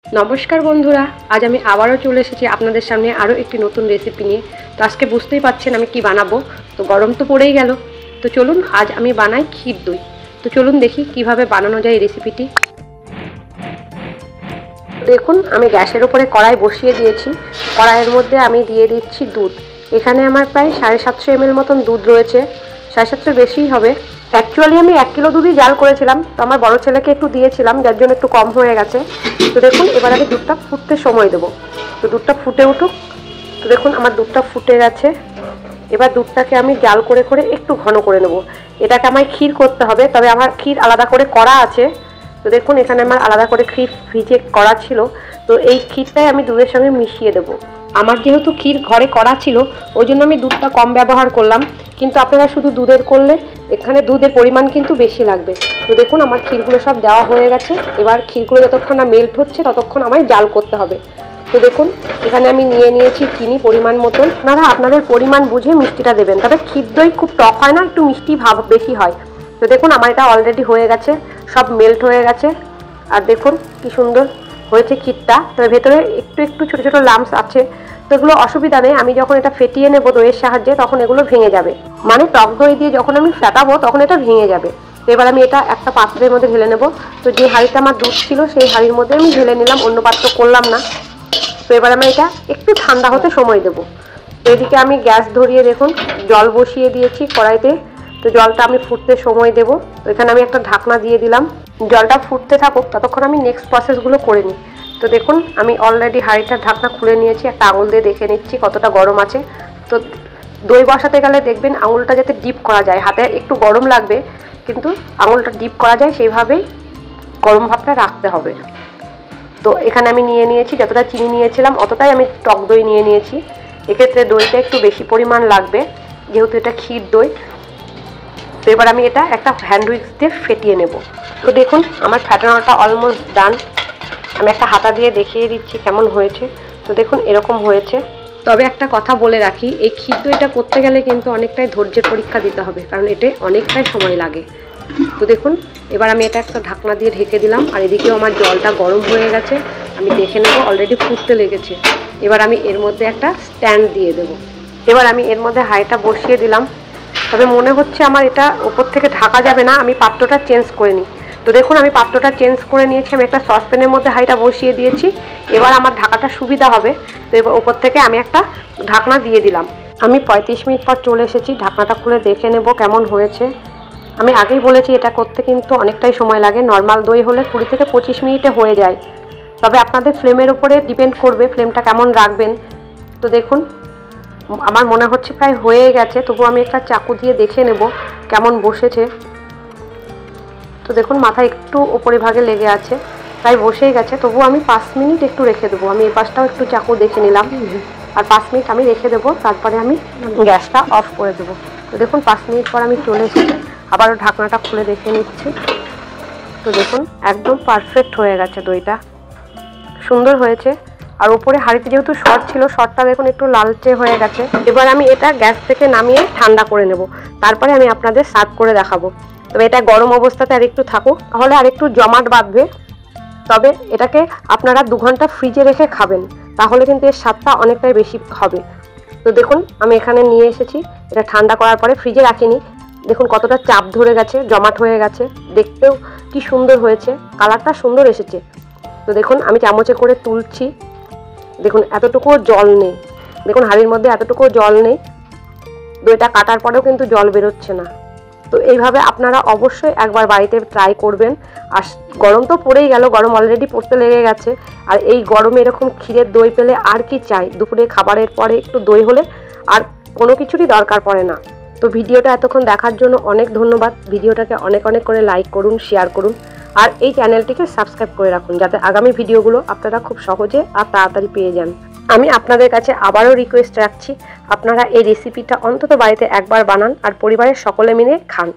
নমস্কার বন্ধুরা, আজ আমি আবারও চলে এসেছি আপনাদের সামনে আরও একটি নতুন রেসিপি নিয়ে। তো আজকে বুঝতেই পারছেন আমি কি বানাবো। তো গরম তো পড়েই গেল, তো চলুন আজ আমি বানাই ক্ষীর দই। তো চলুন দেখি কিভাবে বানানো যায় এই রেসিপিটি। দেখুন আমি গ্যাসের উপরে কড়াই বসিয়ে দিয়েছি। কড়াইয়ের মধ্যে আমি দিয়ে দিচ্ছি দুধ। এখানে আমার প্রায় 750 ml মতন দুধ রয়েছে, 750 বেশিই হবে। অ্যাকচুয়ালি আমি 1 কিলো দুধই জাল করেছিলাম, তো আমার বড় ছেলেকে একটু দিয়েছিলাম যার জন্য একটু কম হয়ে গেছে। তো দেখুন এবার আমি দুধটা ফুটতে সময় দেবো। তো দুধটা ফুটে উঠুক। তো দেখুন আমার দুধটা ফুটে গেছে। এবার দুধটাকে আমি জাল করে করে একটু ঘন করে নেব। এটাকে আমায় ক্ষীর করতে হবে, তবে আমার ক্ষীর আলাদা করে করা আছে। তো দেখুন এখানে আমার আলাদা করে ক্ষীর ভিজে করা ছিল, তো এই ক্ষীরটাই আমি দুধের সঙ্গে মিশিয়ে দেবো। আমার যেহেতু ক্ষীর ঘরে করা ছিল ওই জন্য আমি দুধটা কম ব্যবহার করলাম, কিন্তু আপনারা শুধু দুধের করলে এখানে দুধের পরিমাণ কিন্তু বেশি লাগবে। তো দেখুন আমার ক্ষীরগুলো সব দেওয়া হয়ে গেছে। এবার ক্ষীরগুলো যতক্ষণ না মেল্ট হচ্ছে ততক্ষণ আমায় জাল করতে হবে। তো দেখুন এখানে আমি নিয়ে নিয়েছি চিনি পরিমাণ মতন। আপনারা আপনাদের পরিমাণ বুঝে মিষ্টিটা দেবেন, তবে ক্ষীর দই খুব টক হয় না, একটু মিষ্টি ভাব বেশি হয়। তো দেখুন আমার এটা অলরেডি হয়ে গেছে, সব মেল্ট হয়ে গেছে। আর দেখুন কি সুন্দর হয়েছে ক্ষীরটা। তবে ভেতরে একটু একটু ছোটো ছোটো লাম্পস আছে, তো এগুলো অসুবিধা নেই। আমি যখন এটা ফেটিয়ে নেব দইয়ের সাহায্যে তখন এগুলো ভেঙে যাবে, মানে টক দই দিয়ে যখন আমি ফেটাবো তখন এটা ভেঙে যাবে। তো এবার আমি এটা একটা পাত্রের মধ্যে ঢেলে নেব। তো যে হাঁড়িতে আমার দুধ ছিল সেই হাঁড়ির মধ্যে আমি ঢেলে নিলাম, অন্য পাত্র করলাম না। তো এবার আমি এটা একটু ঠান্ডা হতে সময় দেবো। তো এদিকে আমি গ্যাস ধরিয়ে দেখুন জল বসিয়ে দিয়েছি কড়াইতে। তো জলটা আমি ফুটতে সময় দেবো। তো এখানে আমি একটা ঢাকনা দিয়ে দিলাম, জলটা ফুটতে থাকুক, ততক্ষণ আমি নেক্সট প্রসেসগুলো করে নিই। তো দেখুন আমি অলরেডি হাঁড়িটার ঢাকনা খুলে নিয়েছি, একটা আঙুল দিয়ে দেখে নিচ্ছি কতটা গরম আছে। তো দই বসাতে গেলে দেখবেন আঙুলটা যাতে ডিপ করা যায়, হাতে একটু গরম লাগবে কিন্তু আঙুলটা ডিপ করা যায় সেইভাবেই গরম ভাবটা রাখতে হবে। তো এখানে আমি নিয়ে নিয়েছি যতটা চিনি নিয়েছিলাম অতটাই আমি টক দই নিয়ে নিয়েছি। এক্ষেত্রে দইটা একটু বেশি পরিমাণ লাগবে যেহেতু এটা ক্ষীর দই। তো এবার আমি এটা একটা হ্যান্ড উইক্স দিয়ে ফেটিয়ে নেব। তো দেখুন আমার ফেটানোটা অলমোস্ট ডান। আমি একটা হাতা দিয়ে দেখিয়ে দিচ্ছি কেমন হয়েছে। তো দেখুন এরকম হয়েছে। তবে একটা কথা বলে রাখি, এই ক্ষীর দইটা করতে গেলে কিন্তু অনেকটাই ধৈর্যের পরীক্ষা দিতে হবে, কারণ এতে অনেকটাই সময় লাগে। তো দেখুন এবার আমি এটা একটা ঢাকনা দিয়ে ঢেকে দিলাম। আর এদিকেও আমার জলটা গরম হয়ে গেছে, আমি দেখে নেব অলরেডি ফুটতে লেগেছে। এবার আমি এর মধ্যে একটা স্ট্যান্ড দিয়ে দেবো। এবার আমি এর মধ্যে হাঁড়িটা বসিয়ে দিলাম। তবে মনে হচ্ছে আমার এটা ওপর থেকে ঢাকা যাবে না, আমি পাত্রটা চেঞ্জ করে নিই। তো দেখুন আমি পাত্রটা চেঞ্জ করে নিয়েছি, আমি একটা সসপ্যানের মধ্যে হাঁড়িটা বসিয়ে দিয়েছি। এবার আমার ঢাকাটা সুবিধা হবে। তো এবার ওপর থেকে আমি একটা ঢাকনা দিয়ে দিলাম। আমি 35 মিনিট পর চলে এসেছি, ঢাকনাটা খুলে দেখে নেব কেমন হয়েছে। আমি আগেই বলেছি এটা করতে কিন্তু অনেকটাই সময় লাগে, নর্মাল দই হলে 20 থেকে 25 মিনিটে হয়ে যায়। তবে আপনাদের ফ্লেমের উপরে ডিপেন্ড করবে ফ্লেমটা কেমন রাখবেন। তো দেখুন আমার মনে হচ্ছে প্রায় হয়ে গেছে, তবু আমি একটা চাকু দিয়ে দেখে নেব কেমন বসেছে। তো দেখুন মাথা একটু ওপরে ভাগে লেগে আছে, প্রায় বসেই গেছে। তবু আমি 5 মিনিট একটু রেখে দেবো। আমি এই পাশটাও একটু চাকু দেখে নিলাম, আর 5 মিনিট আমি রেখে দেবো, তারপরে আমি গ্যাসটা অফ করে দেবো। তো দেখুন 5 মিনিট পর আমি চলে এসেছি, আবারও ঢাকনাটা খুলে দেখে নিচ্ছি। তো দেখুন একদম পারফেক্ট হয়ে গেছে দইটা, সুন্দর হয়েছে। আর ওপরে হাঁড়িতে যেহেতু শর্ট ছিল, শর্টটা দেখুন একটু লালচে হয়ে গেছে। এবার আমি এটা গ্যাস থেকে নামিয়ে ঠান্ডা করে নেব, তারপরে আমি আপনাদের সার্ভ করে দেখাবো। তবে এটা গরম অবস্থাতে আর একটু থাকুক, তাহলে আর একটু জমাট বাঁধবে। তবে এটাকে আপনারা 2 ঘন্টা ফ্রিজে রেখে খাবেন, তাহলে কিন্তু এর স্বাদটা অনেকটাই বেশি হবে। তো দেখুন আমি এখানে নিয়ে এসেছি, এটা ঠান্ডা করার পরে ফ্রিজে রাখিনি। দেখুন কতটা চাপ ধরে গেছে, জমাট হয়ে গেছে, দেখতেও কি সুন্দর হয়েছে, কালারটা সুন্দর এসেছে। তো দেখুন আমি চামচে করে তুলছি, দেখুন এতটুকুও জল নেই, দেখুন হাঁড়ির মধ্যে এতটুকুও জল নেই। দইটা কাটার পরেও কিন্তু জল বেরোচ্ছে না। তো এইভাবে আপনারা অবশ্যই একবার বাড়িতে ট্রাই করবেন। আর গরম তো পড়েই গেল, গরম অলরেডি পড়তে লেগে গেছে। আর এই গরমে এরকম ক্ষীরের দই পেলে আর কি চাই, দুপুরে খাবারের পরে একটু দই হলে আর কোনো কিছুরই দরকার পড়ে না। তো ভিডিওটা এতক্ষণ দেখার জন্য অনেক ধন্যবাদ। ভিডিওটাকে অনেক অনেক করে লাইক করুন, শেয়ার করুন, আর এই চ্যানেলটিকে সাবস্ক্রাইব করে রাখুন, যাতে আগামী ভিডিওগুলো আপনারা খুব সহজে আর তাড়াতাড়ি পেয়ে যান। আমি আপনাদের কাছে আবারও রিকোয়েস্ট রাখছি, আপনারা এই রেসিপিটা অন্তত বাড়িতে একবার বানান আর পরিবারের সকলে মিলে খান।